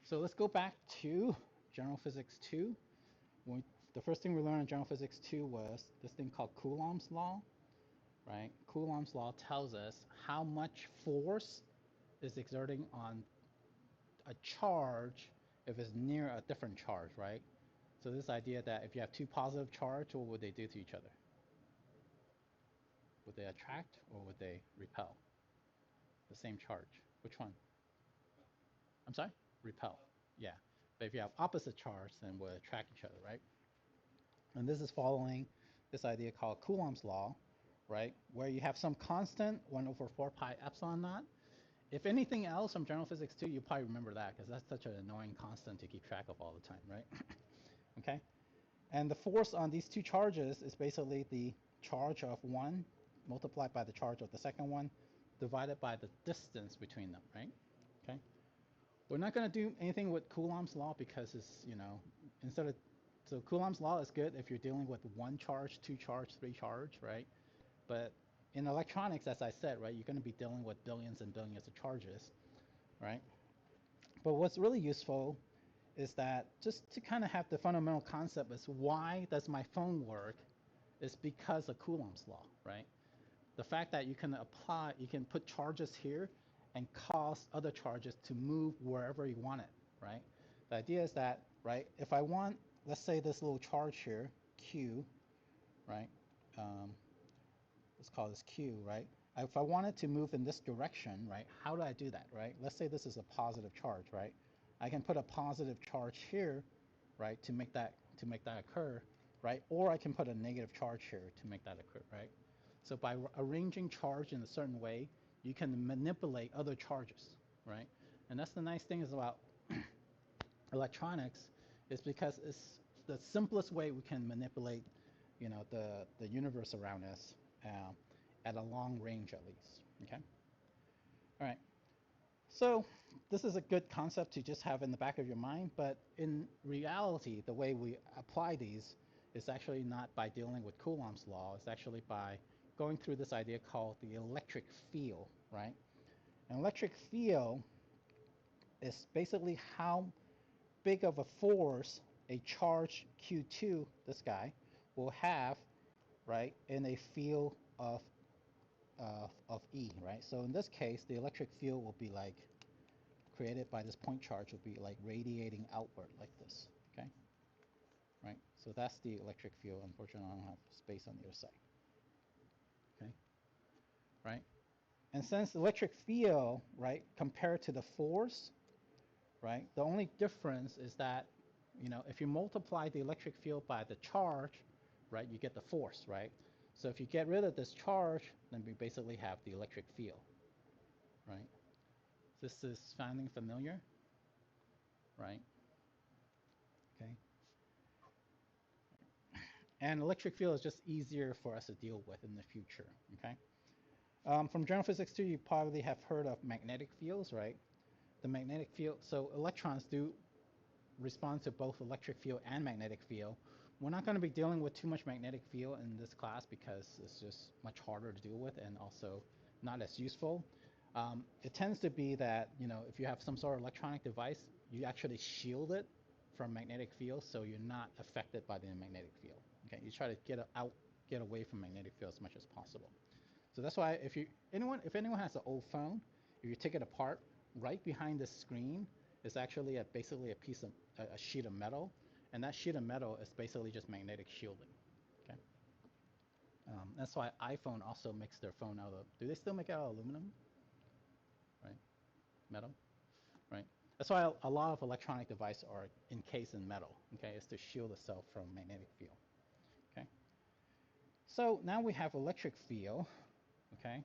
So let's go back to General Physics 2. The first thing we learned in General Physics 2 was this thing called Coulomb's law, right? Coulomb's law tells us how much force is exerting on a charge if it's near a different charge, right? So this idea that if you have two positive charge, what would they do to each other? Would they attract or would they repel? The same charge. Which one? I'm sorry? Repel. Yeah. But if you have opposite charge, then would attract each other, right? And this is following this idea called Coulomb's law, right? Where you have some constant, 1 over 4 pi epsilon naught. If anything else from General Physics 2, you probably remember that because that's such an annoying constant to keep track of all the time, right? Okay? And the force on these two charges is basically the charge of one multiplied by the charge of the second one divided by the distance between them, right? Okay? We're not going to do anything with Coulomb's law because it's, instead of, so Coulomb's law is good if you're dealing with one charge, two charge, three charge, right? But in electronics, as I said, right, you're going to be dealing with billions and billions of charges, right? But what's really useful is that just to kind of have the fundamental concept is why does my phone work is because of Coulomb's law, right? The fact that you can put charges here and cause other charges to move wherever you want it, right? The idea is that, right, if I want, let's say this little charge here, Q, right? Um, let's call this Q, right? If I want it to move in this direction, right, how do I do that, right? Let's say this is a positive charge, right? I can put a positive charge here, right, to make that occur, right? Or I can put a negative charge here to make that occur, right? So by arranging charge in a certain way, you can manipulate other charges, right? And that's the nice thing is about electronics is because it's the simplest way we can manipulate, the universe around us at a long range at least. Okay. All right. So this is a good concept to just have in the back of your mind, but in reality, the way we apply these is actually not by dealing with Coulomb's law. It's actually by going through this idea called the electric field, right? An electric field is basically how big of a force a charge Q2, this guy, will have, right, in a field of E, right? So in this case, the electric field will be like created by this point charge will be like radiating outward like this, okay? Right? So that's the electric field. Unfortunately, I don't have space on the other side, okay? Right? And since the electric field, right, compared to the force, right, the only difference is that, if you multiply the electric field by the charge, right, you get the force, right? So if you get rid of this charge, then we basically have the electric field, right? This is sounding familiar, right? Okay. And electric field is just easier for us to deal with in the future, okay? From general physics 2, you probably have heard of magnetic fields, right? The magnetic field, so electrons do respond to both electric field and magnetic field. We're not going to be dealing with too much magnetic field in this class because it's just much harder to deal with and also not as useful. It tends to be that, if you have some sort of electronic device, you actually shield it from magnetic field so you're not affected by the magnetic field. Okay, you try to get away from magnetic field as much as possible. So that's why if anyone has an old phone, if you take it apart, right behind the screen is actually basically a sheet of metal, and that sheet of metal is basically just magnetic shielding. Okay, that's why iPhone also makes their phone out of. Do they still make it out of aluminum? Right, metal. Right. That's why a lot of electronic devices are encased in metal. Okay, it's to shield itself from magnetic field. Okay. So now we have electric field. Okay.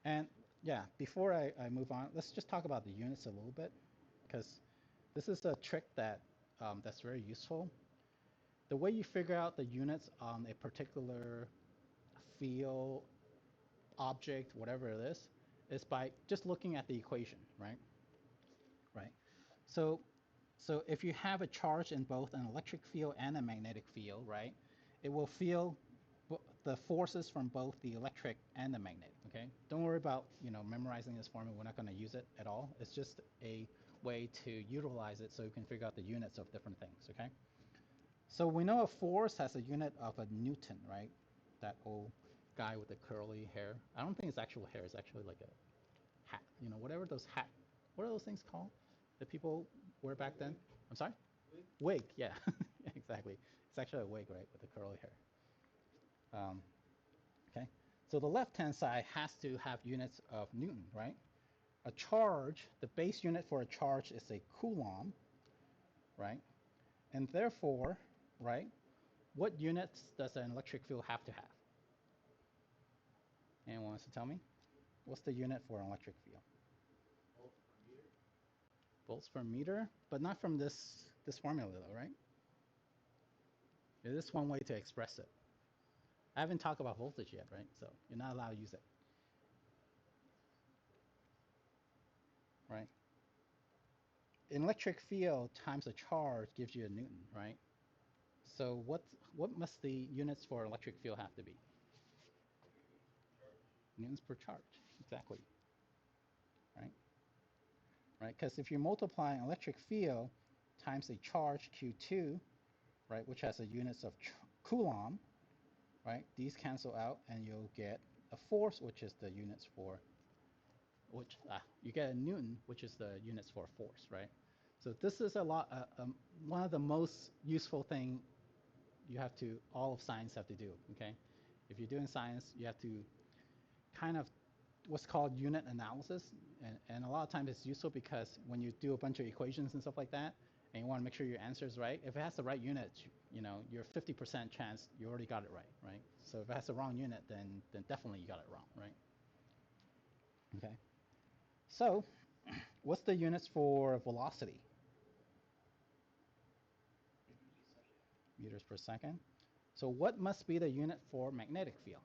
And yeah, before I move on, let's just talk about the units a little bit, because this is a trick that's very useful. The way you figure out the units on a particular field, object, whatever it is by just looking at the equation, right? Right. So, so if you have a charge in both an electric field and a magnetic field, right, it will feel the forces from both the electric and the magnetic. Okay. Don't worry about memorizing this formula. We're not going to use it at all. It's just a way to utilize it so you can figure out the units of different things, okay? So we know a force has a unit of a Newton, right? That old guy with the curly hair. I don't think it's actual hair, it's actually like a hat, you know, whatever those what are those things called that people wear back then? I'm sorry? Wig, yeah, exactly. It's actually a wig, right, with the curly hair. Okay, so the left-hand side has to have units of Newton, right? A charge, the base unit for a charge is a Coulomb, right? And therefore, right, what units does an electric field have to have? Anyone wants to tell me? What's the unit for an electric field? Volts per meter, but not from this formula though, right? It is one way to express it. I haven't talked about voltage yet, right? So you're not allowed to use it, right? An electric field times a charge gives you a Newton, right? So what must the units for electric field have to be? Newtons per charge, exactly, right? Right, because if you multiply an electric field times a charge Q2, right, which has a units of Coulomb, right, these cancel out and you'll get a force, which is the units for, you get a Newton, which is the units for force, right? So this is one of the most useful thing all of science have to do, okay? If you're doing science, you have to kind of what's called unit analysis, and a lot of times it's useful because when you do a bunch of equations and stuff like that, and you want to make sure your answer is right, if it has the right unit, you know, you're 50% chance you already got it right? So if it has the wrong unit, then definitely you got it wrong, right? Okay. So, what's the units for velocity? Meters per second. So what must be the unit for magnetic field?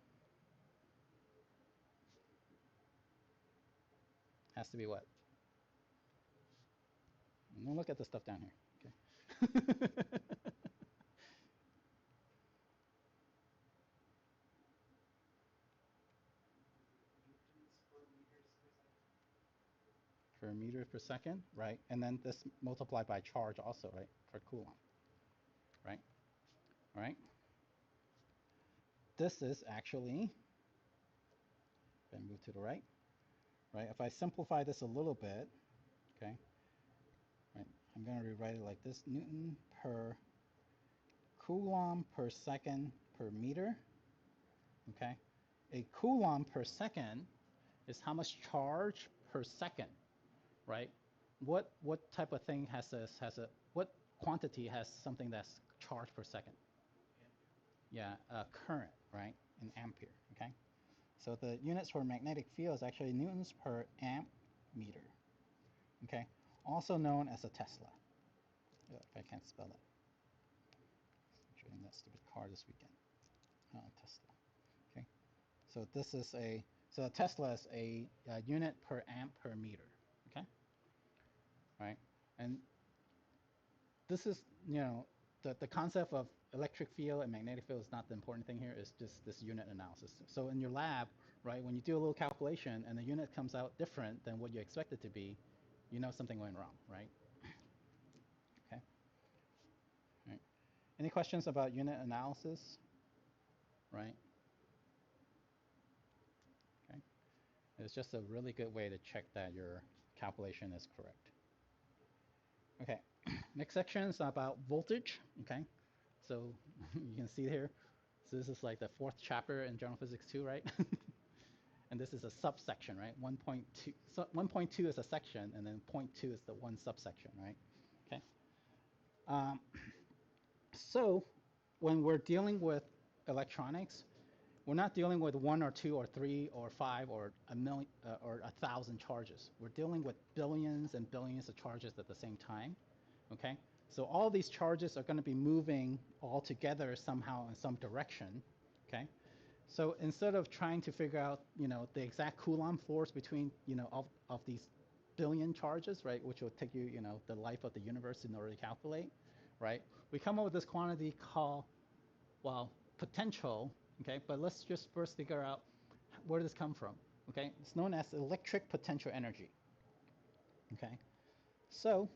Has to be what? Don't look at the stuff down here. Okay. Per meter per second, right? And then this multiplied by charge also, right? For Coulomb, right? All right. This is actually, then move to the right, right? If I simplify this a little bit, okay, right? I'm going to rewrite it like this: Newton per Coulomb per second per meter, okay? A Coulomb per second is how much charge per second, right? What type of thing what quantity has something that's charged per second? Yeah, current, right? In ampere, okay? So the units for magnetic field is actually newtons per amp meter, okay? Also known as a Tesla. If I can't spell that. Driving that stupid car this weekend. Tesla, okay? So this is so a Tesla is a unit per amp per meter, okay? Right? And this is, you know, the concept of electric field and magnetic field is not the important thing here. It's just this unit analysis. So in your lab, right, when you do a little calculation and the unit comes out different than what you expect it to be, you know something went wrong, right? Okay. Right. Any questions about unit analysis? Right. Okay. It's just a really good way to check that your calculation is correct. Okay. Next section is about voltage. Okay. So you can see here. So this is like the fourth chapter in General Physics 2, right? And this is a subsection, right? 1.2. So 1.2 is a section, and then 0.2 is the one subsection, right? Okay. Um, so when we're dealing with electronics, we're not dealing with one or two or three or five or a million or 1,000 charges. We're dealing with billions and billions of charges at the same time. Okay. So all these charges are going to be moving all together somehow in some direction. Okay. So instead of trying to figure out, you know, the exact Coulomb force between, you know, of these billion charges, right, which will take you, you know, the life of the universe in order to calculate, right, we come up with this quantity called, well, potential, okay, but let's just first figure out where does this come from, okay? It's known as electric potential energy, okay? So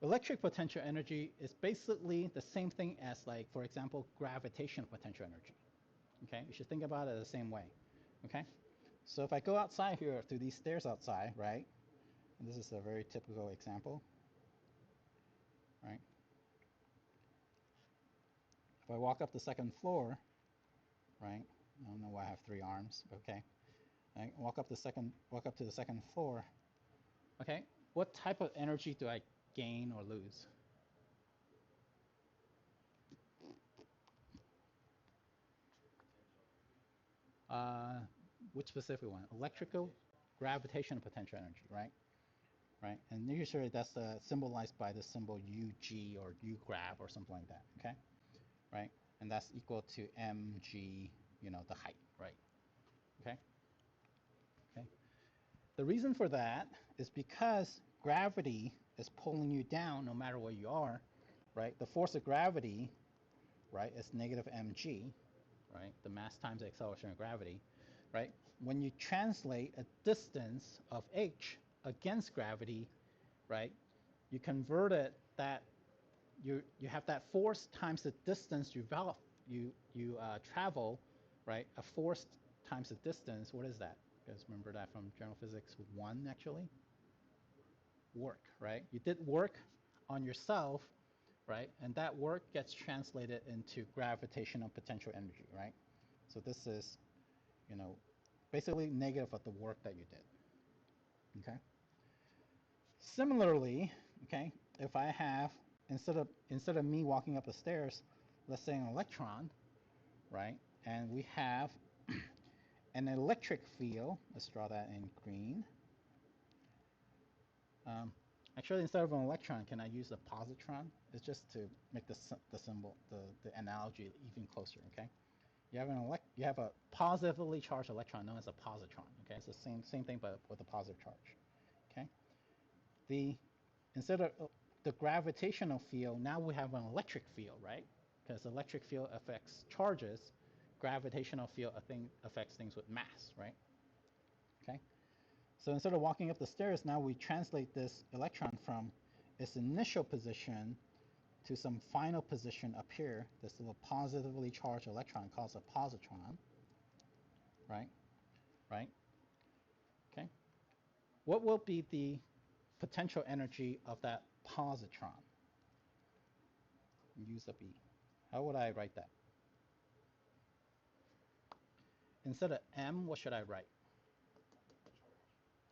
electric potential energy is basically the same thing as, like, for example, gravitational potential energy. Okay, you should think about it the same way. Okay, so if I go outside here through these stairs outside, right, and this is a very typical example, right? If I walk up the second floor, right, I don't know why I have 3 arms, okay, right, walk up to the second floor, okay, what type of energy do I gain or lose? Uh, which specific one? Electrical, gravitational potential energy, right? Right, and usually that's symbolized by the symbol UG or U grav or something like that, okay? Right, and that's equal to mg, the height, right? Okay, okay. The reason for that is because gravity is pulling you down no matter where you are, right? The force of gravity, right, is negative mg, right? The mass times the acceleration of gravity, right? When you translate a distance of h against gravity, right, you convert it that you have that force times the distance you travel, right? A force times the distance. What is that? You guys remember that from General Physics 1, actually? Work, right? You did work on yourself, right? And that work gets translated into gravitational potential energy, right? So this is, you know, basically negative of the work that you did, okay? Similarly, okay, if I have, instead of me walking up the stairs, let's say an electron, right? And we have an electric field. Let's draw that in green. Actually, instead of an electron, can I use a positron? It's just to make the symbol, the analogy even closer, okay? You have a positively charged electron known as a positron, okay? It's the same thing but with a positive charge, okay? The Instead of the gravitational field, now we have an electric field, right? Because electric field affects charges, gravitational field affects things with mass, right? Okay. So instead of walking up the stairs, now we translate this electron from its initial position to some final position up here. This little positively charged electron called a positron, right? Right? Okay. What will be the potential energy of that positron? Use a B. How would I write that? Instead of m, what should I write?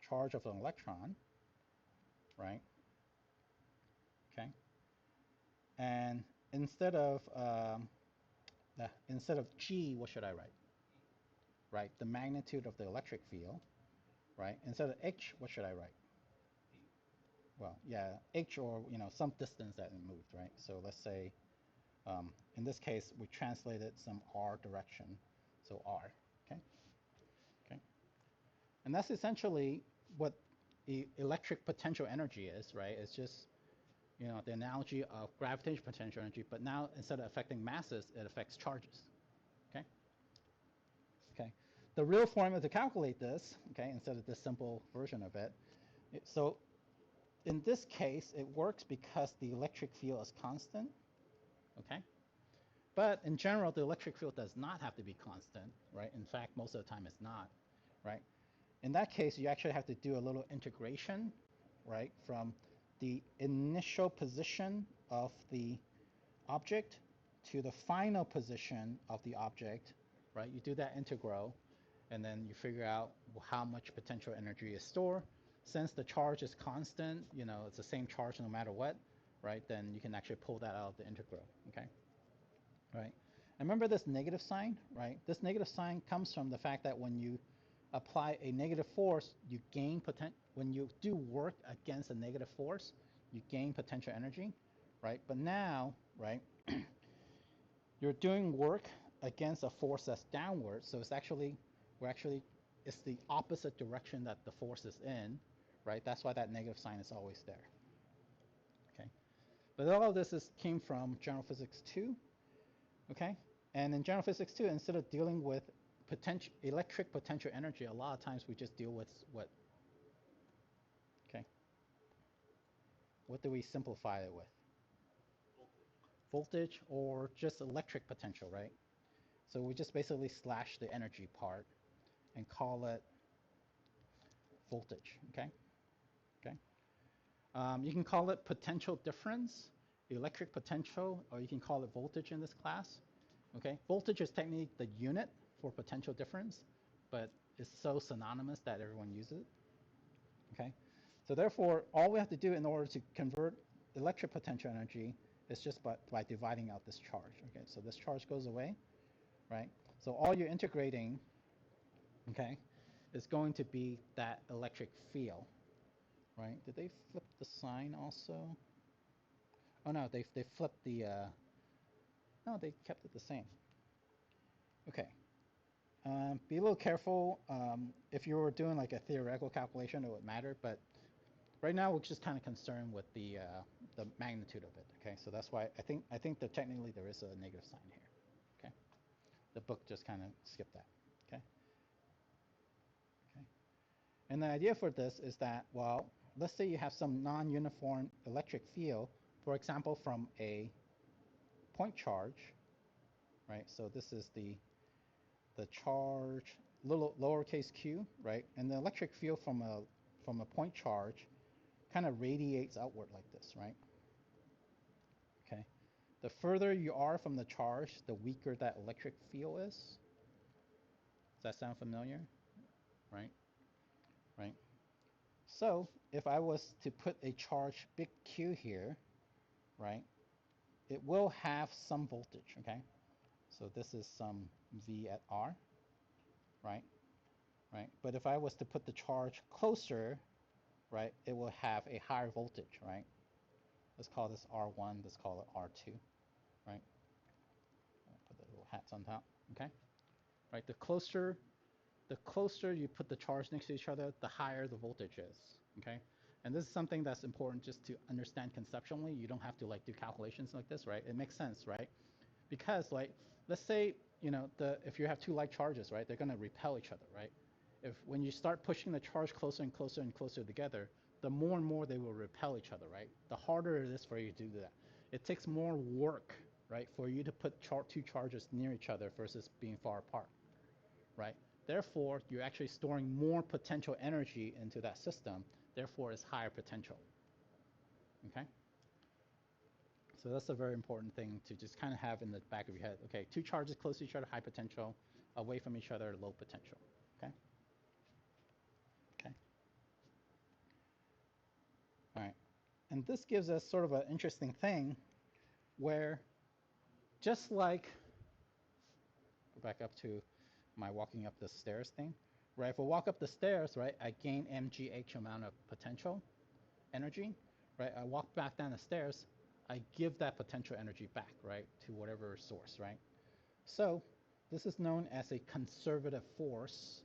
Charge of an electron, right? Okay. And instead of g, what should I write? Right, the magnitude of the electric field, right? Instead of h, what should I write? Well, yeah, h, or some distance that it moved, right? So let's say, in this case, we translated some r direction, so r. Okay. Okay. And that's essentially what the electric potential energy is, right? It's just the analogy of gravitational potential energy, but now instead of affecting masses, it affects charges. Okay. Okay. The real formula to calculate this, okay, instead of this simple version of it, so in this case, it works because the electric field is constant. Okay. But in general, the electric field does not have to be constant, right? In fact, most of the time it's not, right? In that case, you actually have to do a little integration, right, from the initial position of the object to the final position of the object, right? You do that integral, and then you figure out how much potential energy is stored. Since the charge is constant, it's the same charge no matter what, right? Then you can actually pull that out of the integral, okay? Right? And remember this negative sign, right? This negative sign comes from the fact that when you apply a negative force, you gain when you do work against a negative force, you gain potential energy, right? But now, right, you're doing work against a force that's downward, so it's the opposite direction that the force is in, right? That's why that negative sign is always there. Okay, but all of this came from General Physics 2, okay? And in General Physics 2, instead of dealing with electric potential energy, a lot of times we just deal with what? Okay. what do we simplify it with? Voltage or just electric potential, right? So we just basically slash the energy part and call it voltage, okay? Okay. You can call it potential difference, electric potential, or you can call it voltage in this class, okay? Voltage is technically the unit for potential difference, but it's so synonymous that everyone uses it, okay? So therefore, all we have to do in order to convert electric potential energy is just by dividing out this charge, okay? So this charge goes away, right? So all you're integrating, okay, is going to be that electric field, right? Did they flip the sign also? Oh no, they flipped the, no, they kept it the same. Okay. Be a little careful. If you were doing like a theoretical calculation, it would matter, but right now we're just kind of concerned with the magnitude of it. Okay, so that's why I think that technically there is a negative sign here. Okay, the book just kind of skipped that. Okay. Okay. And the idea for this is that, well, let's say you have some non-uniform electric field, for example, from a point charge, right? So this is the charge, little lowercase q, right? And the electric field from a point charge kind of radiates outward like this, right? Okay. The further you are from the charge, the weaker that electric field is. Does that sound familiar? Right? Right? So if I was to put a charge big Q here, right, it will have some voltage, okay? So this is some V at R, right? Right? But if I was to put the charge closer, right, it will have a higher voltage, right? Let's call this R1, let's call it R2, right? I'll put the little hats on top, okay? Right, the closer you put the charge next to each other, the higher the voltage is, okay? And this is something that's important just to understand conceptually. You don't have to like do calculations like this, right? It makes sense, right? Because like, let's say, you know, if you have two like charges, right, they're gonna repel each other, right? If when you start pushing the charge closer and closer and closer together, the more and more they will repel each other, right? The harder it is for you to do that. It takes more work, right, for you to put two charges near each other versus being far apart, right? Therefore, you're actually storing more potential energy into that system. Therefore, it's higher potential. Okay? So that's a very important thing to just kind of have in the back of your head. Okay, two charges close to each other, high potential. Away from each other, low potential. Okay? Okay. All right. And this gives us sort of an interesting thing where just like, go back up to my walking up the stairs thing, right? If I walk up the stairs, right, I gain mgh amount of potential energy, right? I walk back down the stairs, I give that potential energy back, right, to whatever source, right? So this is known as a conservative force,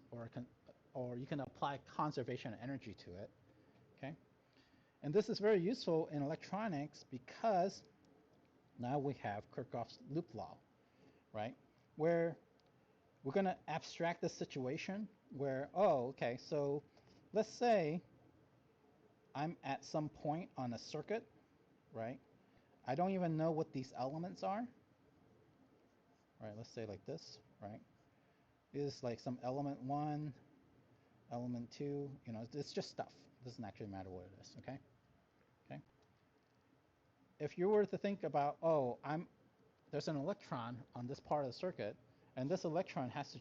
or you can apply conservation of energy to it, okay? And this is very useful in electronics because now we have Kirchhoff's loop law, right? Where we're going to abstract the situation where, oh, okay, so let's say I'm at some point on a circuit, right? I don't even know what these elements are, right? Let's say like this, right? Is like some element 1, element 2, you know, it's just stuff. It doesn't actually matter what it is, okay? Okay. If you were to think about, oh, there's an electron on this part of the circuit, and this electron has to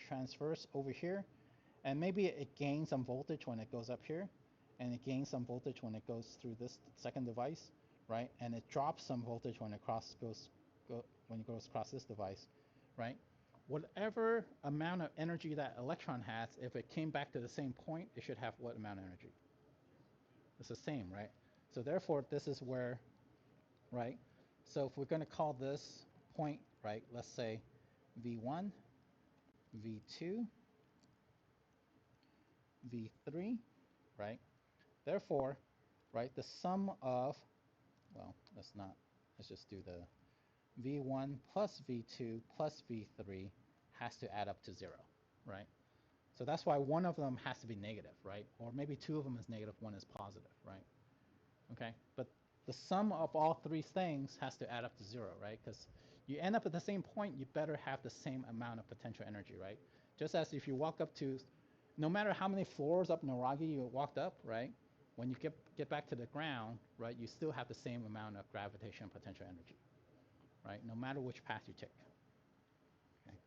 transverse over here, and maybe it gains some voltage when it goes up here, and it gains some voltage when it goes through this second device, right? And it drops some voltage when it goes across this device, right? Whatever amount of energy that electron has, if it came back to the same point, it should have what amount of energy? It's the same, right? So therefore, this is where, right? So if we're going to call this point, right, let's say V1, V2, V3, right? Therefore, right, the sum of, well, let's just do the V1 plus V2 plus V3 has to add up to 0, right? So that's why one of them has to be negative, right? Or maybe two of them is negative, one is positive, right? okay? But the sum of all three things has to add up to 0, right? Because you end up at the same point, you better have the same amount of potential energy, right? Just as if you walk up to, no matter how many floors up Noragi you walked up, right? When you get back to the ground, right, you still have the same amount of gravitational potential energy, right? No matter which path you take. Okay?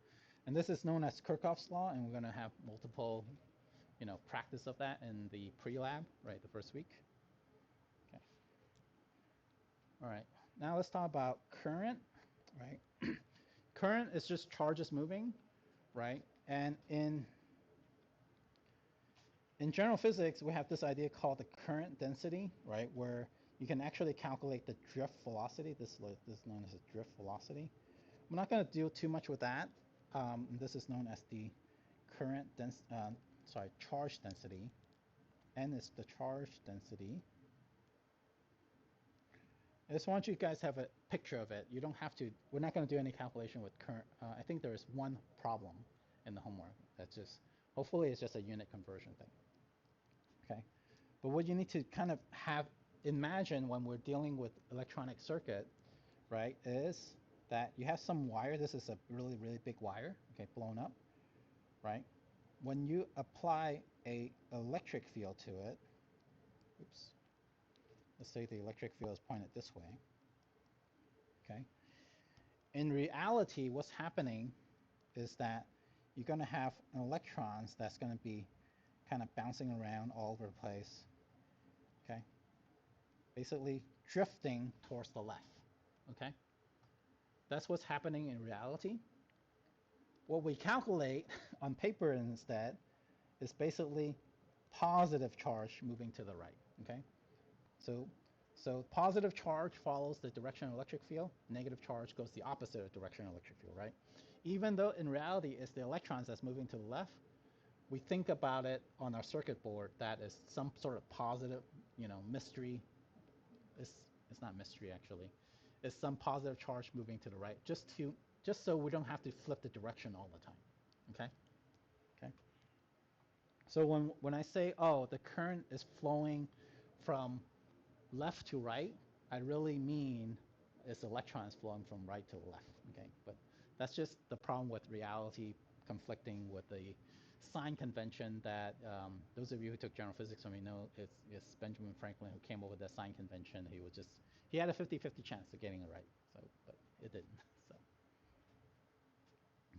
And this is known as Kirchhoff's law, and we're going to have multiple, practice of that in the pre-lab, right, the first week. Okay. All right. Now let's talk about current, right? Current is just charges moving, right? And in general physics, we have this idea called the current density, right, where you can actually calculate the drift velocity. This is known as the drift velocity. I'm not going to deal too much with that. This is known as the charge density. N is the charge density. I just want you guys to have a picture of it. You don't have to, we're not going to do any calculation with current. I think there is one problem in the homework. That's just, hopefully it's just a unit conversion thing. Okay. But what you need to kind of imagine when we're dealing with electronic circuit, right, is that you have some wire. This is a really, really big wire, okay, blown up, right? When you apply a electric field to it, oops, let's say the electric field is pointed this way, okay? In reality, what's happening is that you're going to have electrons that's going to be kind of bouncing around all over the place, okay? Basically drifting towards the left, okay? That's what's happening in reality. What we calculate on paper instead is basically positive charge moving to the right, okay? So positive charge follows the direction of electric field, negative charge goes the opposite of direction of electric field, right? Even though in reality it's the electrons that's moving to the left, we think about it on our circuit board that is some sort of positive, mystery. It's not mystery actually. It's some positive charge moving to the right, just so we don't have to flip the direction all the time. Okay? Okay. So when I say, oh, the current is flowing from left to right, I really mean it's electrons flowing from right to left. Okay, but that's just the problem with reality conflicting with the sign convention that those of you who took general physics from me know it's Benjamin Franklin who came up with that sign convention. He had a 50-50 chance of getting it right, but it didn't. So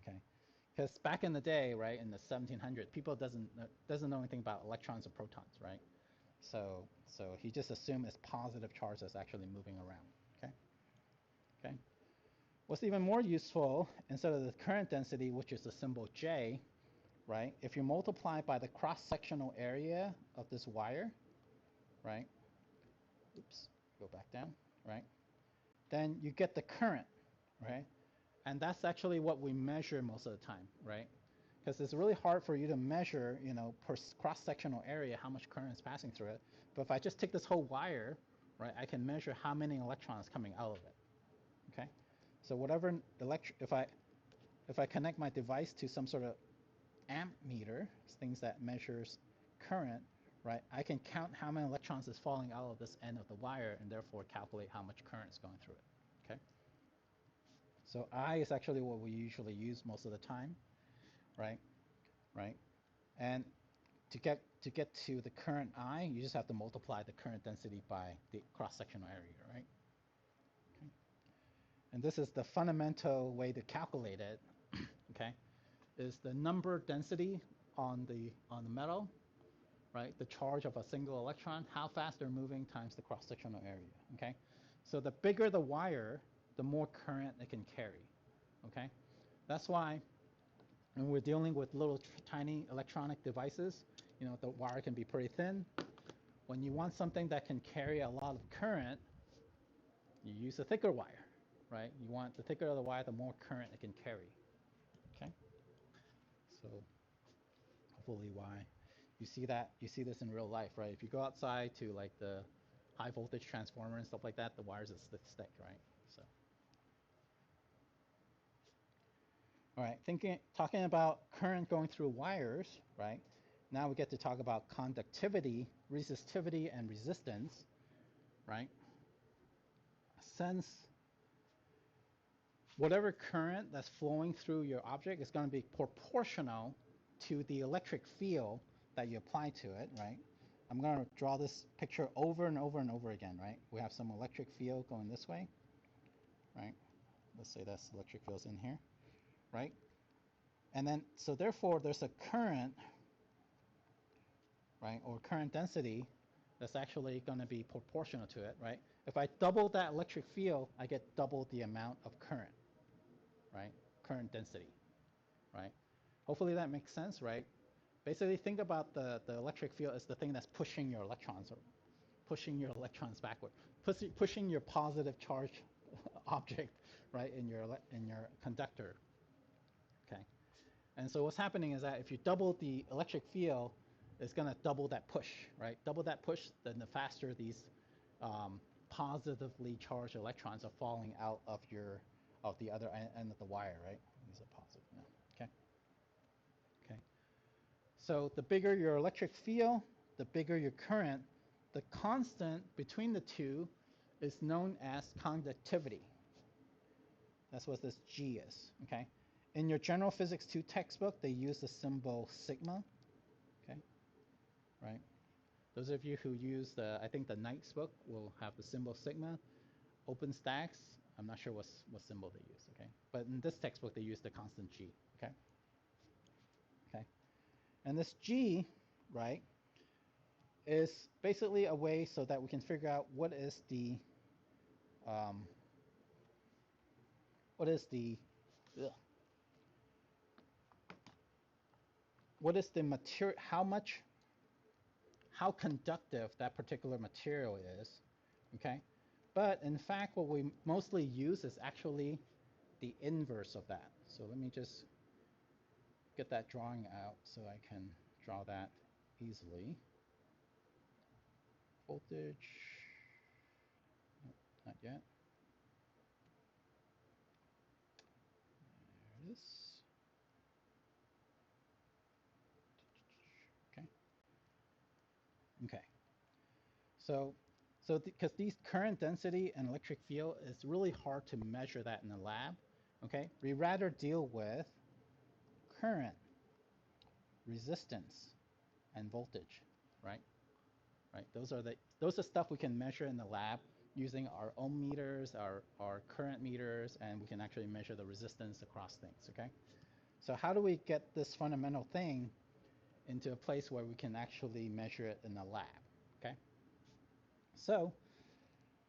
okay, because back in the day, right, in the 1700s, people doesn't know anything about electrons or protons, right? So he just assumed it's positive charge that's actually moving around. Okay. Okay. What's even more useful, instead of the current density, which is the symbol J, right? If you multiply by the cross-sectional area of this wire, right? Oops, go back down, right? Then you get the current, right? And that's actually what we measure most of the time, right? Because it's really hard for you to measure, per cross-sectional area how much current is passing through it. But if I just take this whole wire, right, I can measure how many electrons coming out of it. Okay, so whatever if I connect my device to some sort of amp meter, things that measures current, right, I can count how many electrons is falling out of this end of the wire and therefore calculate how much current is going through it. Okay, so I is actually what we usually use most of the time, right? And to get to the current I, you just have to multiply the current density by the cross-sectional area, right? Okay. And this is the fundamental way to calculate it, okay, is the number density on the metal, right? The charge of a single electron, how fast they're moving times the cross-sectional area, okay? So the bigger the wire, the more current it can carry, okay? That's why when we're dealing with little tiny electronic devices, the wire can be pretty thin. When you want something that can carry a lot of current, you use a thicker wire, right? You want the thicker the wire, the more current it can carry. Okay. So hopefully, why you see this in real life, right? If you go outside to like the high voltage transformer and stuff like that, the wires are thick, right? So. All right, talking about current going through wires, right? Now we get to talk about conductivity, resistivity, and resistance, right? Since whatever current that's flowing through your object is going to be proportional to the electric field that you apply to it, right? I'm going to draw this picture over and over and over again, right? We have some electric field going this way, right? Let's say that's electric field's in here, right? And then, so therefore, there's a current, right, or current density that's actually going to be proportional to it, right? If I double that electric field, I get double the amount of current, right? Current density, right? Hopefully that makes sense, right? Basically, think about the electric field as the thing that's pushing your electrons, or pushing your electrons backward, pushing your positive charge object, right, in your conductor, okay? And so what's happening is that if you double the electric field, it's going to double that push, right? Double that push, then the faster these positively charged electrons are falling out of the other end of the wire, right? These are positive, yeah. Okay. Okay. So the bigger your electric field, the bigger your current. The constant between the two is known as conductivity. That's what this G is, okay? In your General Physics 2 textbook, they use the symbol sigma, okay? Right? Those of you who use I think the Knight's book will have the symbol sigma. OpenStax, I'm not sure what symbol they use, okay? But in this textbook, they use the constant G, okay? Okay. And this G, right, is basically a way so that we can figure out what is the material, how conductive that particular material is, okay? But in fact, what we mostly use is actually the inverse of that. So let me just get that drawing out so I can draw that easily. Voltage, nope, not yet. There it is. Okay. Okay. So because these current density and electric field, it's really hard to measure that in the lab, okay? We rather deal with current, resistance, and voltage, right? Right. Those are stuff we can measure in the lab using our ohm meters, our current meters, and we can actually measure the resistance across things, okay? So how do we get this fundamental thing into a place where we can actually measure it in the lab, okay? So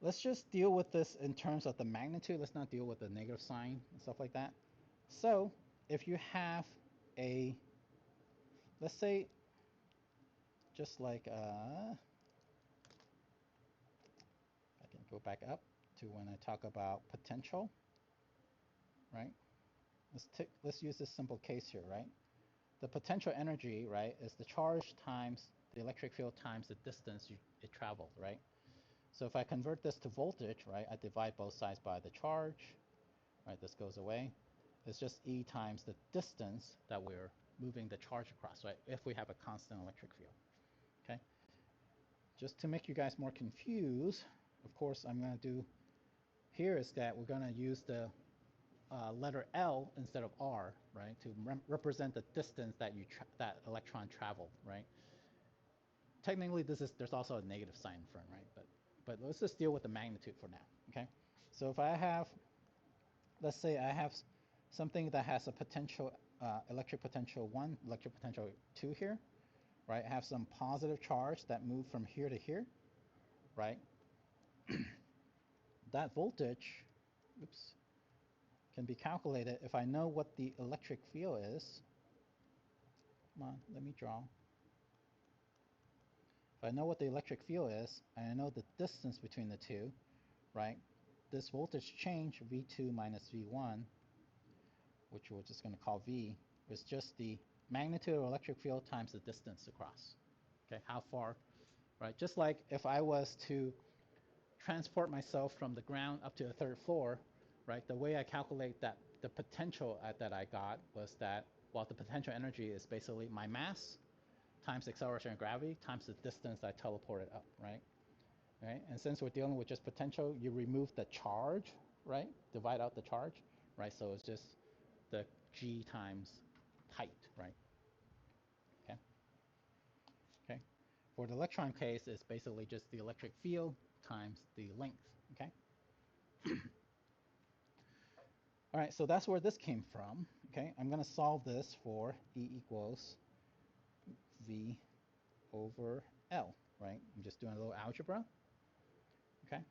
let's just deal with this in terms of the magnitude. Let's not deal with the negative sign and stuff like that. So if you have let's say, just like, I can go back up to when I talk about potential, right? Let's use this simple case here, right? The potential energy, right, is the charge times the electric field times the distance it traveled, right? So if I convert this to voltage, right, I divide both sides by the charge, right, this goes away. It's just E times the distance that we're moving the charge across, right, if we have a constant electric field, okay? Just to make you guys more confused, of course, I'm going to do here is that we're going to use the letter L instead of R, right, to represent the distance that that electron traveled, right? Technically, there's also a negative sign in front, right? But let's just deal with the magnitude for now, okay? So if I have, let's say I have something that has a potential, electric potential 1, electric potential 2 here, right? I have some positive charge that moved from here to here, right? That voltage, oops, can be calculated if I know what the electric field is. Come on, let me draw. If I know what the electric field is, and I know the distance between the two, right? This voltage change, V2 minus V1, which we're just going to call V, is just the magnitude of electric field times the distance across. Okay, how far, right? Just like if I was to transport myself from the ground up to the 3rd floor, right? The way I calculate that, the potential that I got was that, well, the potential energy is basically my mass times the acceleration of gravity times the distance I teleported up, right? right? And since we're dealing with just potential, you remove the charge, right? Divide out the charge, right? So it's just the G times height, right? Okay. Okay. For the electron case, it's basically just the electric field times the length, okay? All right, so that's where this came from, okay? I'm going to solve this for E equals V over L, right? I'm just doing a little algebra, okay?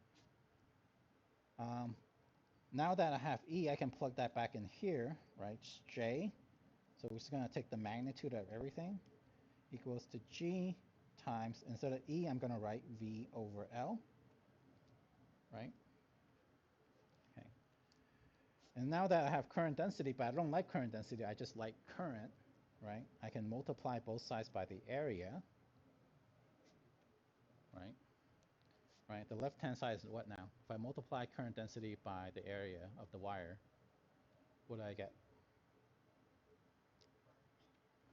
Now that I have E, I can plug that back in here, right? It's J. So we're just going to take the magnitude of everything equals to G times, instead of E, I'm going to write V over L, right? Okay. And now that I have current density, but I don't like current density, I just like current, right? I can multiply both sides by the area, right? Right, the left-hand side is what now? If I multiply current density by the area of the wire, what do I get?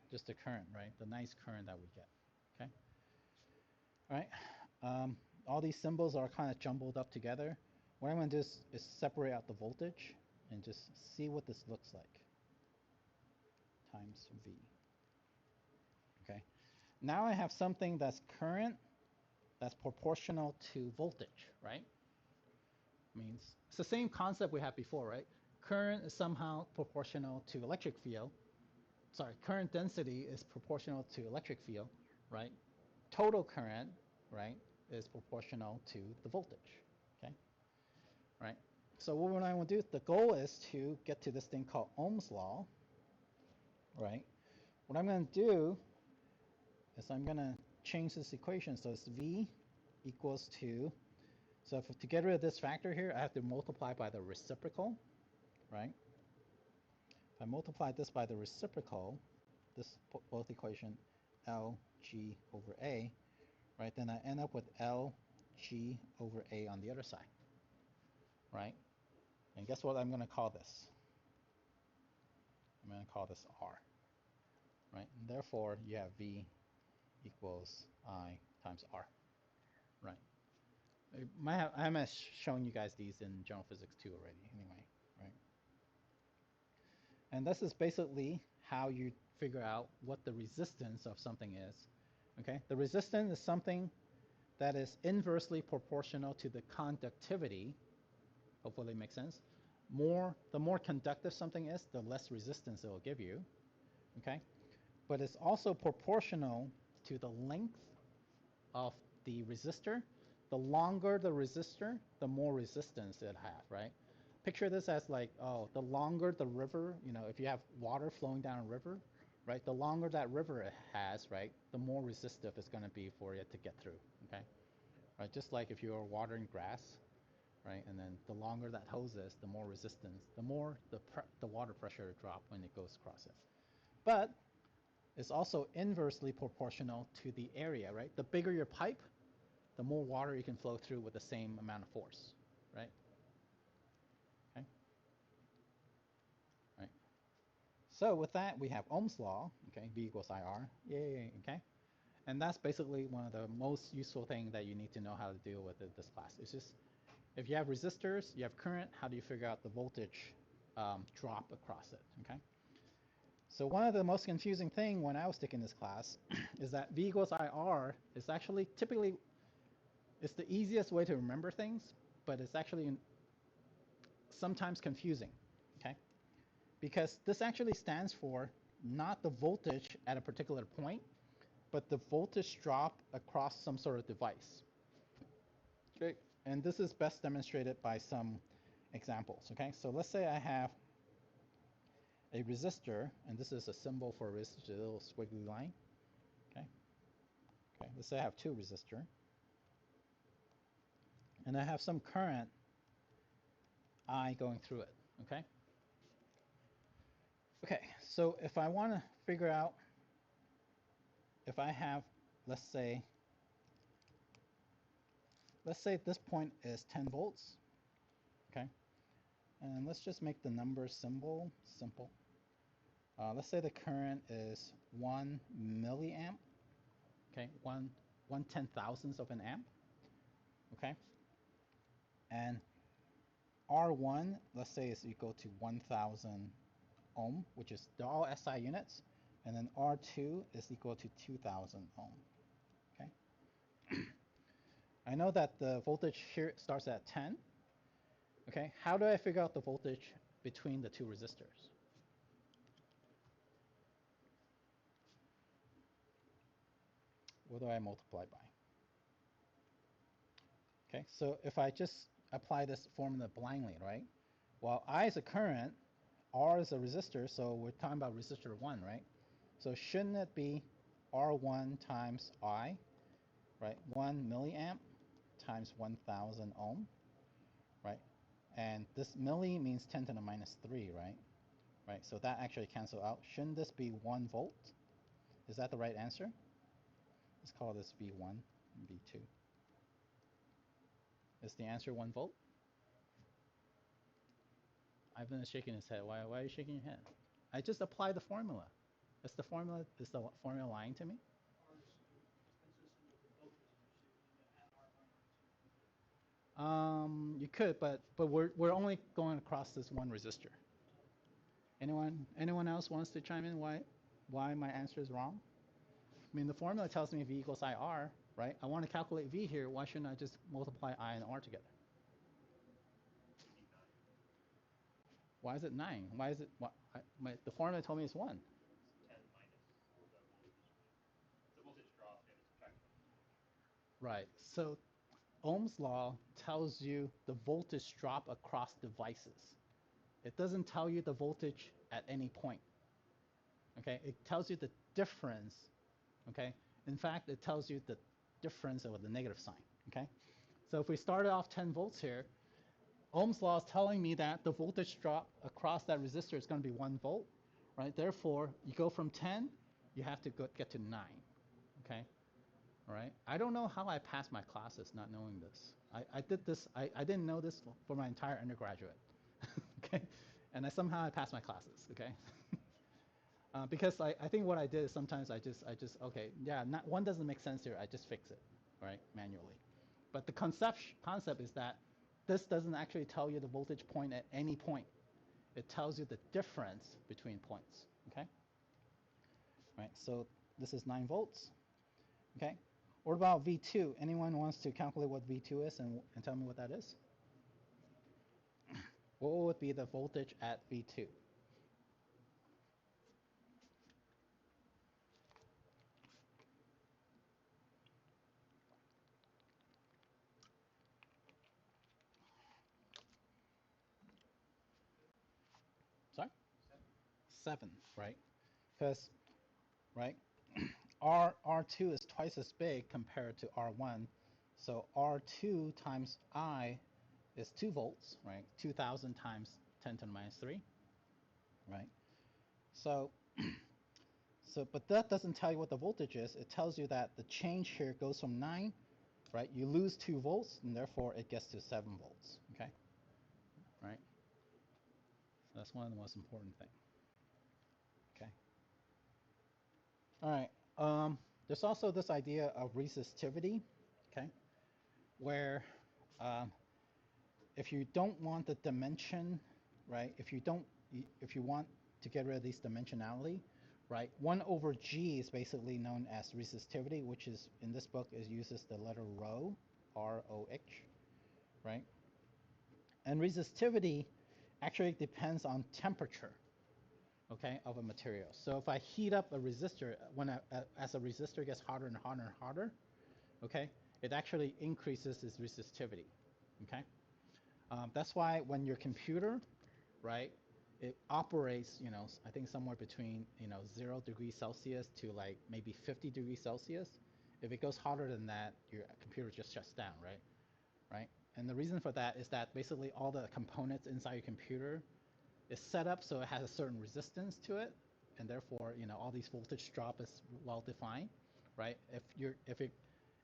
Just the current, right? The nice current that we get, okay? All right, all these symbols are kind of jumbled up together. What I'm going to do is separate out the voltage and just see what this looks like. Times V. Okay. Now I have something that's current that's proportional to voltage, right? Means it's the same concept we had before, right? Current is somehow proportional to electric field. Sorry, current density is proportional to electric field, right? Total current, right, is proportional to the voltage, okay? Right? So what I want to do, the goal is to get to this thing called Ohm's law, right? What I'm going to do is I'm going to change this equation. So it's V equals to, so to get rid of this factor here, I have to multiply by the reciprocal, right? If I multiply this by the reciprocal, this both equation LG over A, right, then I end up with LG over A on the other side, right? And guess what I'm going to call this? I'm going to call this R, right? And therefore, you have V equals I times R, right? I have shown you guys these in general physics 2 already anyway, right? And this is basically how you figure out what the resistance of something is, okay? The resistance is something that is inversely proportional to the conductivity. Hopefully it makes sense. The more conductive something is, the less resistance it will give you, okay? But it's also proportional to the length of the resistor. The longer the resistor, the more resistance it has, right? Picture this as like, oh, the longer the river, you know, if you have water flowing down a river, right? The longer that river it has, right, the more resistive it's going to be for it to get through, okay? Right, just like if you are watering grass, right, and then the longer that hose is, the more resistance, the more the water pressure drop when it goes across it. But it's also inversely proportional to the area, right? The bigger your pipe, the more water you can flow through with the same amount of force, right? Okay. Right. So with that, we have Ohm's law, okay, V equals IR, yay, okay? And that's basically one of the most useful things that you need to know how to deal with this class. It's just, if you have resistors, you have current, how do you figure out the voltage drop across it, okay? So one of the most confusing thing when I was taking this class is that V equals IR is actually typically, it's the easiest way to remember things, but it's actually sometimes confusing, okay? Because this actually stands for not the voltage at a particular point, but the voltage drop across some sort of device. Okay, and this is best demonstrated by some examples, okay? So let's say I have a resistor, and this is a symbol for a resistor, a little squiggly line, okay? Okay, let's say I have two resistors, and I have some current I going through it, okay? Okay, so if I want to figure out, if I have, let's say this point is 10 volts, okay? And let's just make the number simple. Let's say the current is 1 milliamp, okay? One 10,000ths of an amp, okay? And R1, let's say, is equal to 1,000 ohm, which is, they're all SI units, and then R2 is equal to 2,000 ohm, okay? I know that the voltage here starts at 10, okay? How do I figure out the voltage between the two resistors? What do I multiply by? Okay, so if I just apply this formula blindly, right? Well, I is a current, R is a resistor, so we're talking about resistor 1, right? So shouldn't it be R1 times I, right? 1 milliamp times 1,000 ohm, right? And this milli means 10 to the minus 3, right? Right, so that actually cancel out. Shouldn't this be 1 volt? Is that the right answer? Let's call this V1 and V2. Is the answer 1 volt? Ivan is shaking his head. Why are you shaking your head? I just applied the formula. Is the formula lying to me? You could, but we're only going across this one resistor. Anyone else wants to chime in why my answer is wrong? I mean, the formula tells me V equals IR, right? I want to calculate V here. Why shouldn't I just multiply I and R together? Why is it 9? Why is it the formula told me it's 1. 10 minus the voltage drop and subtract from the voltage. Right. So Ohm's law tells you the voltage drop across devices. It doesn't tell you the voltage at any point. Okay, it tells you the difference. Okay, in fact, it tells you the difference with the negative sign. Okay, so if we started off 10 volts here, Ohm's law is telling me that the voltage drop across that resistor is going to be 1 volt, right? Therefore, you go from 10, you have to get to 9. Okay, all right. I don't know how I passed my classes not knowing this. I did this. I didn't know this for my entire undergraduate. Okay, and somehow I passed my classes. Okay. Because I think what I did is sometimes I just okay, yeah, not one doesn't make sense here. I just fix it, right, manually. But the concept is that this doesn't actually tell you the voltage point at any point. It tells you the difference between points. Okay. Right. So this is 9 volts. Okay. What about V2? Anyone wants to calculate what V2 is and tell me what that is? What would be the voltage at V2? Sorry? 7, right? Because, right, R2 is twice as big compared to R1. So R2 times I is 2 volts, right? 2,000 times 10 to the minus 3, right? So, but that doesn't tell you what the voltage is. It tells you that the change here goes from 9, right? You lose 2 volts, and therefore it gets to 7 volts, okay? Right? So that's one of the most important things, okay? All right. There's also this idea of resistivity, okay, where if you don't want the dimension, right? If you want to get rid of this dimensionality, right? 1 over G is basically known as resistivity, which is in this book is uses the letter rho, R-O-H, right? And resistivity actually depends on temperature, okay, of a material. So if I heat up a resistor, as a resistor gets hotter and hotter and hotter, okay, it actually increases its resistivity, okay? That's why when your computer, right, it operates, I think somewhere between, 0 degrees Celsius to like maybe 50 degrees Celsius. If it goes hotter than that, your computer just shuts down, right? Right? And the reason for that is that basically all the components inside your computer is set up so it has a certain resistance to it, and therefore, all these voltage drop is well defined, right?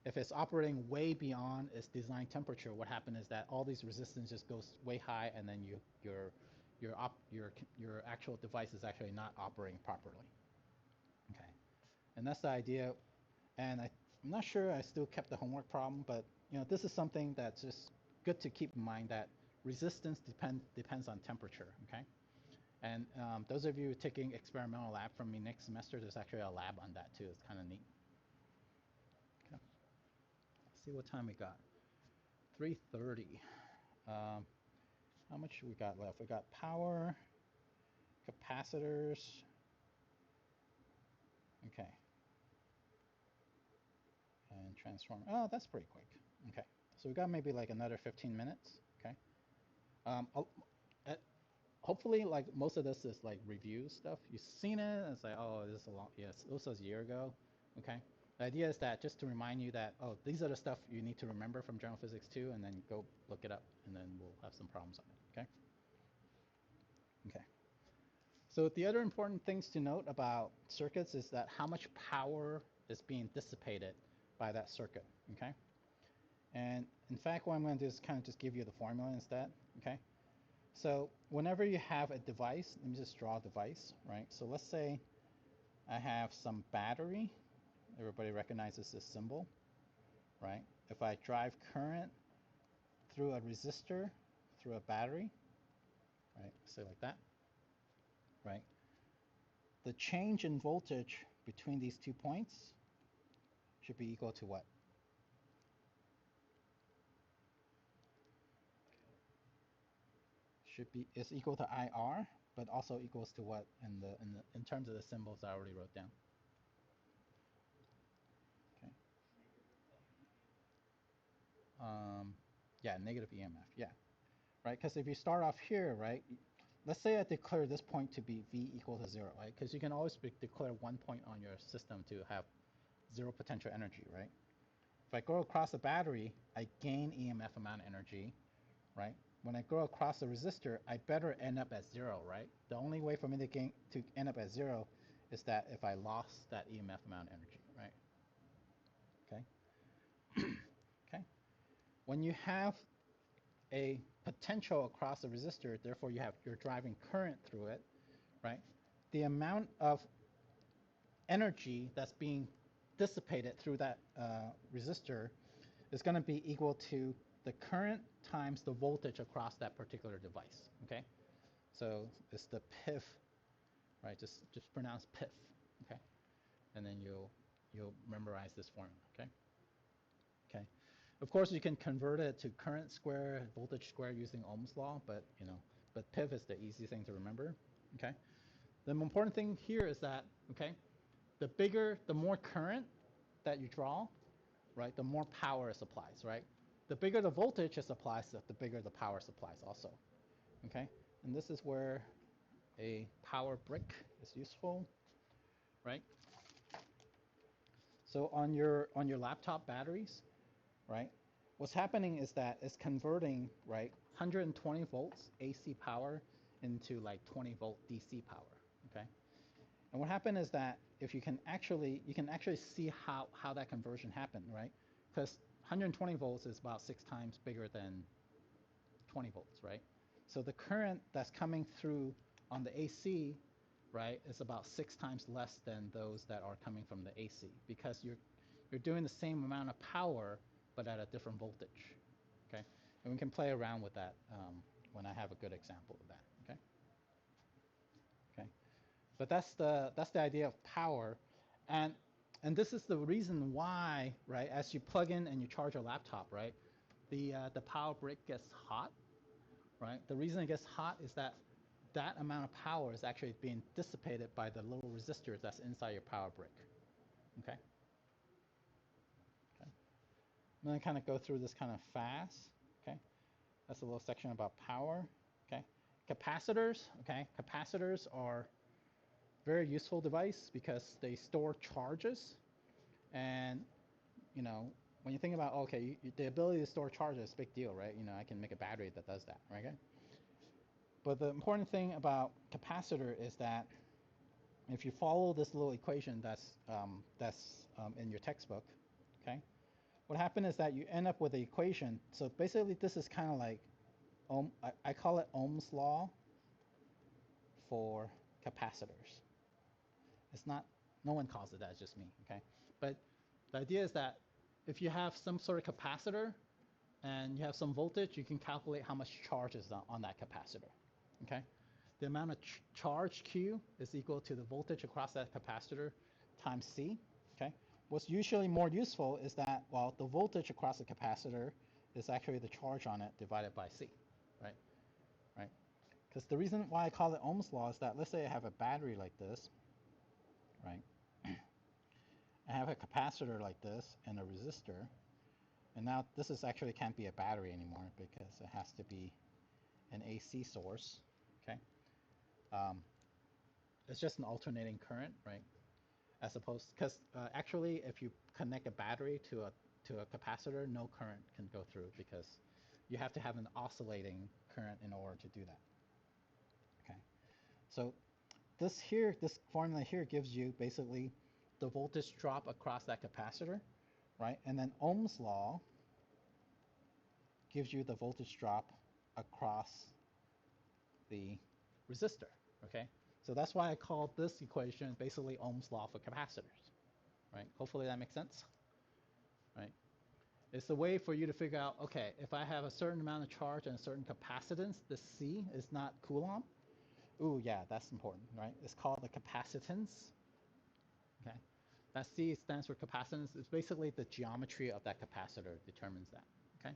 If it's operating way beyond its design temperature, what happens is that all these resistance just goes way high, and then your actual device is actually not operating properly. Okay, and that's the idea. And I'm not sure I still kept the homework problem, but this is something that's just good to keep in mind, that resistance depends on temperature, okay? And those of you taking experimental lab from me next semester, there's actually a lab on that too. It's kind of neat. Okay. Let's see what time we got. 3:30. How much we got left? We got power, capacitors. Okay. And transform. Oh, that's pretty quick. Okay. So we got maybe like another 15 minutes. Okay. Um, uh, hopefully, like most of this is like review stuff. You've seen it, and it's like, oh, this is a long, yes, this was a year ago. Okay. The idea is that just to remind you that, oh, these are the stuff you need to remember from General Physics 2, and then go look it up, and then we'll have some problems on it. Okay. Okay. So the other important things to note about circuits is that how much power is being dissipated by that circuit. Okay. And in fact, what I'm going to do is kind of just give you the formula instead. Okay. So whenever you have a device, let me just draw a device, right? So let's say I have some battery. Everybody recognizes this symbol, right? If I drive current through a resistor, through a battery, right? Say like that, right? The change in voltage between these 2 points should be equal to what? Is equal to IR, but also equals to what in terms of the symbols I already wrote down. Okay. Yeah, negative EMF. Yeah, right. Because if you start off here, right, let's say I declare this point to be V equal to 0, right? Because you can always declare one point on your system to have 0 potential energy, right? If I go across the battery, I gain EMF amount of energy, right? When I go across the resistor, I better end up at 0, right? The only way for me to end up at 0 is that if I lost that EMF amount of energy, right? Okay. Okay. When you have a potential across the resistor, therefore you're driving current through it, right? The amount of energy that's being dissipated through that resistor is going to be equal to the current times the voltage across that particular device. Okay, so it's the PIF, right? Just pronounce PIF. Okay, and then you'll memorize this formula. Okay. Okay. Of course, you can convert it to current square, voltage square using Ohm's law, but but PIV is the easy thing to remember. Okay. The important thing here is that, okay, the more current that you draw, right, the more power it supplies, right? The bigger the voltage it supplies, the bigger the power supplies also. Okay. And this is where a power brick is useful, right? So on your laptop batteries, right? What's happening is that it's converting, right, 120 volts AC power into like 20 volt DC power, okay? And what happened is that if you can actually see how that conversion happened, right? Because 120 volts is about 6 times bigger than 20 volts, right? So the current that's coming through on the AC, right, is about 6 times less than those that are coming from the AC, because you're doing the same amount of power but at a different voltage. Okay, and we can play around with that when I have a good example of that. Okay. Okay, but that's the idea of power, and this is the reason why, right? As you plug in and you charge your laptop, right, the power brick gets hot, right? The reason it gets hot is that that amount of power is actually being dissipated by the little resistors that's inside your power brick. Okay. Okay. I'm going to kind of go through this kind of fast. Okay. That's a little section about power. Okay. Capacitors. Okay. Capacitors are very useful device because they store charges. And, when you think about, okay, the ability to store charges is a big deal, right? I can make a battery that does that, right? Okay? But the important thing about capacitor is that if you follow this little equation that's in your textbook, okay, what happened is that you end up with the equation. So basically, this is kind of like I call it Ohm's law for capacitors. It's not, no one calls it that, it's just me, okay? But the idea is that if you have some sort of capacitor and you have some voltage, you can calculate how much charge is on that capacitor. Okay, the amount of charge Q is equal to the voltage across that capacitor times C. Okay, what's usually more useful is that, well, the voltage across the capacitor is actually the charge on it divided by C, right? Right? Because the reason why I call it Ohm's law is that, let's say I have a battery like this, right? I have a capacitor like this and a resistor, and now this is actually can't be a battery anymore because it has to be an AC source. Okay, it's just an alternating current, right? As opposed, because actually, if you connect a battery to a capacitor, no current can go through because you have to have an oscillating current in order to do that. Okay, so this formula here gives you basically the voltage drop across that capacitor, right? And then Ohm's law gives you the voltage drop across the resistor, okay? So that's why I call this equation basically Ohm's law for capacitors, right? Hopefully that makes sense, right? It's a way for you to figure out, okay, if I have a certain amount of charge and a certain capacitance, the C is not Coulomb. Ooh, yeah, that's important, right? It's called the capacitance, okay? That C stands for capacitance. It's basically the geometry of that capacitor determines that, okay?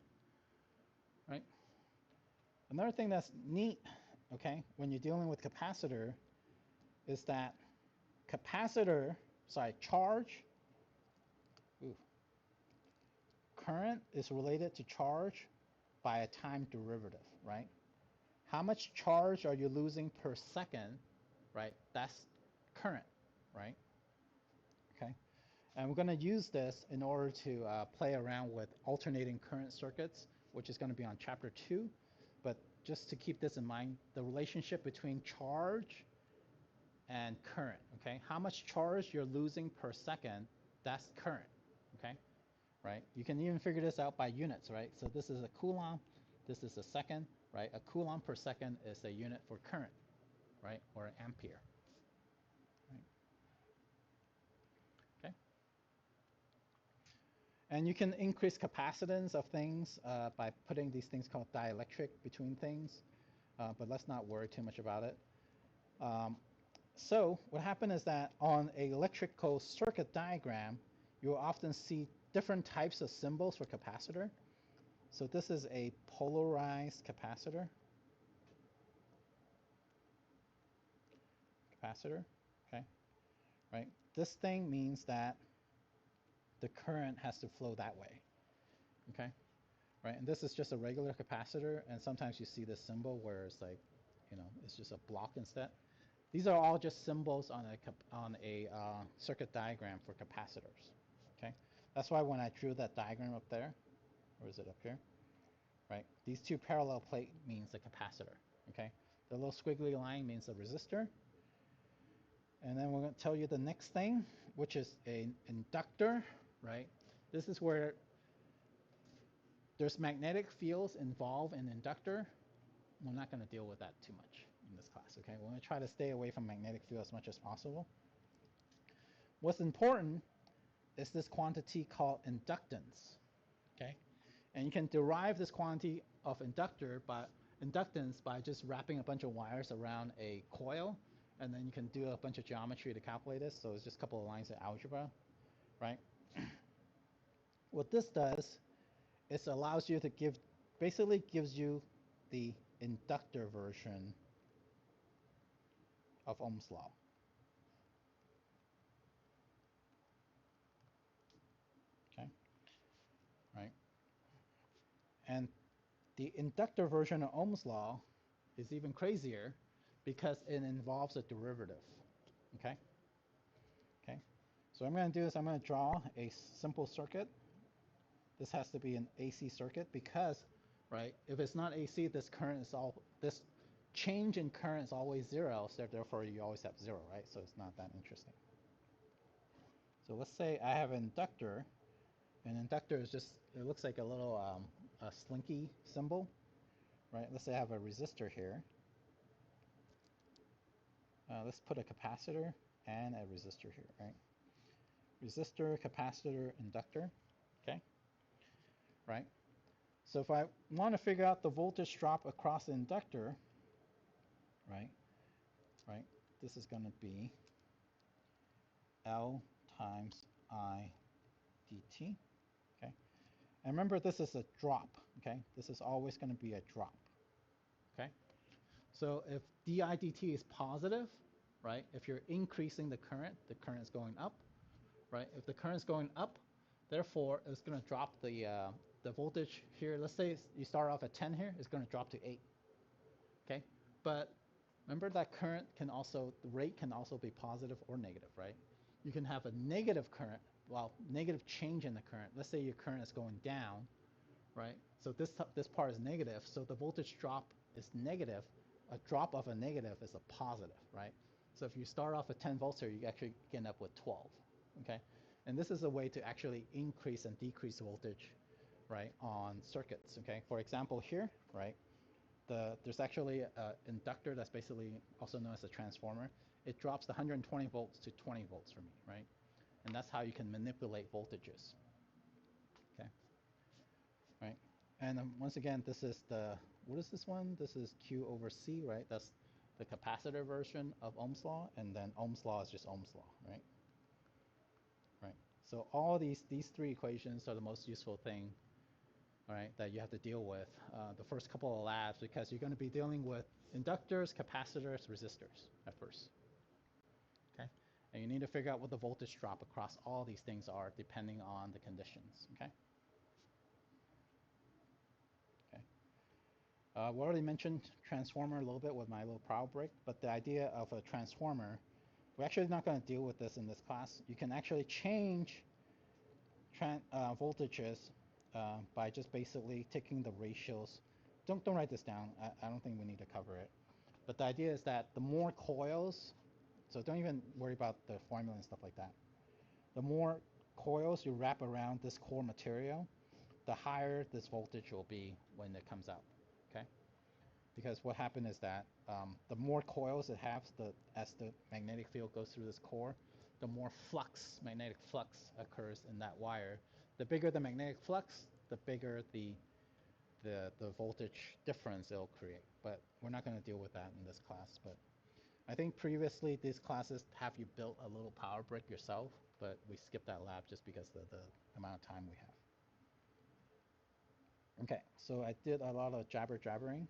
Right? Another thing that's neat, okay, when you're dealing with capacitor is that charge, current is related to charge by a time derivative, right? How much charge are you losing per second, right? That's current, right? Okay. And we're going to use this in order to play around with alternating current circuits, which is going to be on chapter 2. But just to keep this in mind, the relationship between charge and current, okay? How much charge you're losing per second, that's current, okay? Right? You can even figure this out by units, right? So this is a Coulomb, this is a second, right? A Coulomb per second is a unit for current, right? Or an ampere, right? Okay? And you can increase capacitance of things by putting these things called dielectric between things, but let's not worry too much about it. So what happened is that on an electrical circuit diagram, you'll often see different types of symbols for capacitor. So this is a polarized capacitor. Okay, right? This thing means that the current has to flow that way, okay? Right, and this is just a regular capacitor, and sometimes you see this symbol where it's like, it's just a block instead. These are all just symbols on a circuit diagram for capacitors, okay? That's why when I drew that diagram up there, or is it up here? Right, these two parallel plate means a capacitor, okay? The little squiggly line means a resistor. And then we're going to tell you the next thing, which is an inductor, right? This is where there's magnetic fields involved in inductor. We're not going to deal with that too much in this class, okay? We're going to try to stay away from magnetic field as much as possible. What's important is this quantity called inductance, okay? And you can derive this quantity of inductance by just wrapping a bunch of wires around a coil, and then you can do a bunch of geometry to calculate this. So it's just a couple of lines of algebra, right? What this does is allows you to basically gives you the inductor version of Ohm's law. Okay, right? And the inductor version of Ohm's law is even crazier because it involves a derivative, okay? Okay, so what I'm going to do is I'm going to draw a simple circuit. This has to be an AC circuit because, right, if it's not AC, this change in current is always zero, so therefore you always have zero, right? So it's not that interesting. So let's say I have an inductor. An inductor is just, it looks like a little a slinky symbol, right? Let's say I have a resistor here. Let's put a capacitor and a resistor here, right? Resistor, capacitor, inductor, okay? right? So if I want to figure out the voltage drop across the inductor, right, right, this is going to be L times I dt, okay? And remember, this is a drop, okay? This is always going to be a drop, okay? So if di dt is positive, right, if you're increasing the current is going up, right? If the current is going up, therefore it's going to drop the voltage here. Let's say you start off at 10 here, it's going to drop to 8, okay? But remember that current can also, the rate can also be positive or negative, right? You can have a negative current, well, negative change in the current. Let's say your current is going down, right? So this part is negative, so the voltage drop is negative. A drop of a negative is a positive, right? So if you start off at 10 volts here, you actually end up with 12, okay? And this is a way to actually increase and decrease voltage, right, on circuits, okay? For example here, right, there's actually an inductor that's basically also known as a transformer. It drops the 120 volts to 20 volts for me, right? And that's how you can manipulate voltages, okay? Right? And once again, this is the, what is this one? This is Q over C, right? That's the capacitor version of Ohm's law, and then Ohm's law is just Ohm's law, right? Right. So all these three equations are the most useful thing, all right, that you have to deal with the first couple of labs, because you're going to be dealing with inductors, capacitors, resistors at first, okay? And you need to figure out what the voltage drop across all these things are depending on the conditions, okay? Okay. We already mentioned transformer a little bit with my little power break, but the idea of a transformer, we're actually not going to deal with this in this class. You can actually change voltages by just basically taking the ratios. Don't write this down. I don't think we need to cover it. But the idea is that the more coils, so don't even worry about the formula and stuff like that. The more coils you wrap around this core material, the higher this voltage will be when it comes out, okay? Because what happened is that the more coils it has, as the magnetic field goes through this core, the more flux, magnetic flux occurs in that wire. The bigger the magnetic flux, the bigger the voltage difference it'll create. But we're not going to deal with that in this class. But I think previously these classes have you built a little power brick yourself, but we skipped that lab just because of the amount of time we have. Okay, so I did a lot of jabbering.